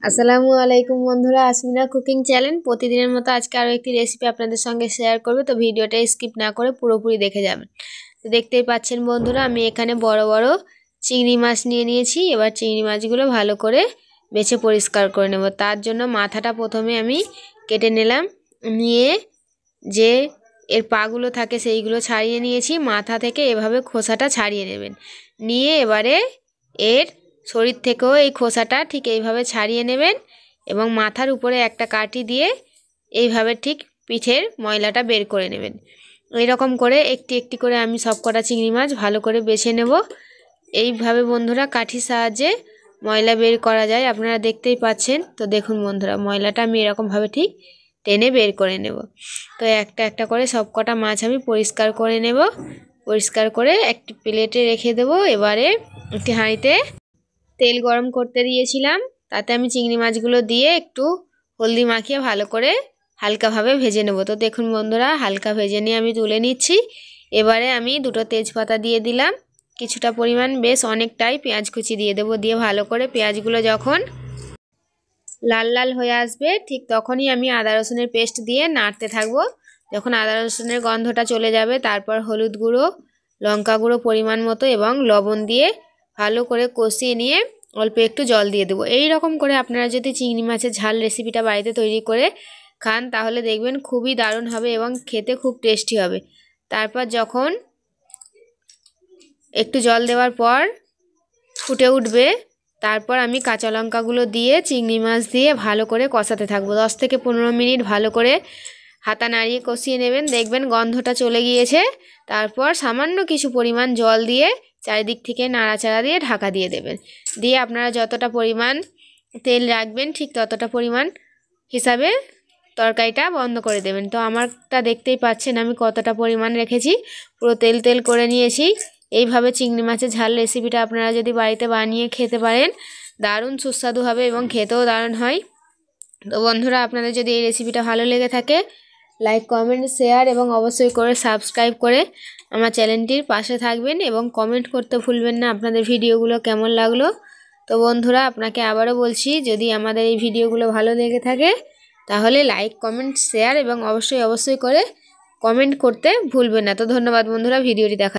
আসসালামু আলাইকুম বন্ধুরা, আসমিনা কুকিং চ্যানেল প্রতিদিনের মতো আজকে আরও একটি রেসিপি আপনাদের সঙ্গে শেয়ার করবে। তো ভিডিওটা স্কিপ না করে পুরোপুরি দেখে যাবেন। তো দেখতেই পাচ্ছেন বন্ধুরা, আমি এখানে বড় বড় চিংড়ি মাছ নিয়ে নিয়েছি। এবার চিংড়ি মাছগুলো ভালো করে বেছে পরিষ্কার করে নেব। তার জন্য মাথাটা প্রথমে আমি কেটে নিলাম, নিয়ে যে এর পাগুলো থাকে সেইগুলো ছাড়িয়ে নিয়েছি। মাথা থেকে এভাবে খোসাটা ছাড়িয়ে নেবেন, নিয়ে এবারে এর শরীর থেকেও এই খোসাটা ঠিক এইভাবে ছাড়িয়ে নেবেন এবং মাথার উপরে একটা কাঠি দিয়ে এইভাবে ঠিক পিঠের ময়লাটা বের করে নেবেন। এইরকম করে একটি একটি করে আমি সব কটা চিংড়ি মাছ ভালো করে বেছে নেব। এইভাবে বন্ধুরা কাঠির সাহায্যে ময়লা বের করা যায়, আপনারা দেখতেই পাচ্ছেন। তো দেখুন বন্ধুরা, ময়লাটা আমি এরকমভাবে ঠিক টেনে বের করে নেব। তো একটা একটা করে সব কটা মাছ আমি পরিষ্কার করে নেব। পরিষ্কার করে একটি প্লেটে রেখে দেব। এবারে একটি হাঁড়িতে তেল গরম করতে দিয়েছিলাম, তাতে আমি চিংড়ি মাছগুলো দিয়ে একটু হলদি মাখিয়ে ভালো করে হালকাভাবে ভেজে নেব। তো দেখুন বন্ধুরা, হালকা ভেজে নিয়ে আমি তুলে নিচ্ছি। এবারে আমি দুটো তেজপাতা দিয়ে দিলাম, কিছুটা পরিমাণ, বেশ অনেকটাই পেঁয়াজ কুচি দিয়ে দেবো। দিয়ে ভালো করে পেঁয়াজগুলো যখন লাল লাল হয়ে আসবে ঠিক তখনই আমি আদা রসুনের পেস্ট দিয়ে নাড়তে থাকবো। যখন আদা রসুনের গন্ধটা চলে যাবে তারপর হলুদ গুঁড়ো, লঙ্কা গুঁড়ো পরিমাণ মতো এবং লবণ দিয়ে ভালো করে কষিয়ে নিয়ে অল্প একটু জল দিয়ে দেবো। এই রকম করে আপনারা যদি চিংড়ি মাছের ঝাল রেসিপিটা বাড়িতে তৈরি করে খান তাহলে দেখবেন খুবই দারুণ হবে এবং খেতে খুব টেস্টি হবে। তারপর যখন একটু জল দেওয়ার পর ফুটে উঠবে, তারপর আমি কাঁচা লঙ্কাগুলো দিয়ে চিংড়ি মাছ দিয়ে ভালো করে কষাতে থাকবো। 10 থেকে 15 মিনিট ভালো করে হাতা নাড়িয়ে কষিয়ে নেবেন, দেখবেন গন্ধটা চলে গিয়েছে। তারপর সামান্য কিছু পরিমাণ জল দিয়ে চারিদিক থেকে নাড়াচাড়া দিয়ে ঢাকা দিয়ে দেবেন। দিয়ে আপনারা যতটা পরিমাণ তেল রাখবেন ঠিক ততটা পরিমাণ হিসাবে তরকারিটা বন্ধ করে দেবেন। তো আমারটা দেখতেই পাচ্ছেন আমি কতটা পরিমাণ রেখেছি, পুরো তেল তেল করে নিয়েছি। এইভাবে চিংড়ি মাছের ঝাল রেসিপিটা আপনারা যদি বাড়িতে বানিয়ে খেতে পারেন দারুণ সুস্বাদু হবে এবং খেতেও দারুণ হয়। তো বন্ধুরা, আপনাদের যদি এই রেসিপিটা ভালো লেগে থাকে লাইক, কমেন্ট, শেয়ার এবং অবশ্যই করে সাবস্ক্রাইব করে আমার চ্যানেলটির পাশে থাকবেন এবং কমেন্ট করতে ভুলবেন না আপনাদের ভিডিওগুলো কেমন লাগলো। তো বন্ধুরা, আপনাকে আবারও বলছি, যদি আমাদের এই ভিডিওগুলো ভালো লেগে থাকে তাহলে লাইক, কমেন্ট, শেয়ার এবং অবশ্যই করে কমেন্ট করতে ভুলবেন না। তো ধন্যবাদ বন্ধুরা ভিডিওটি দেখা।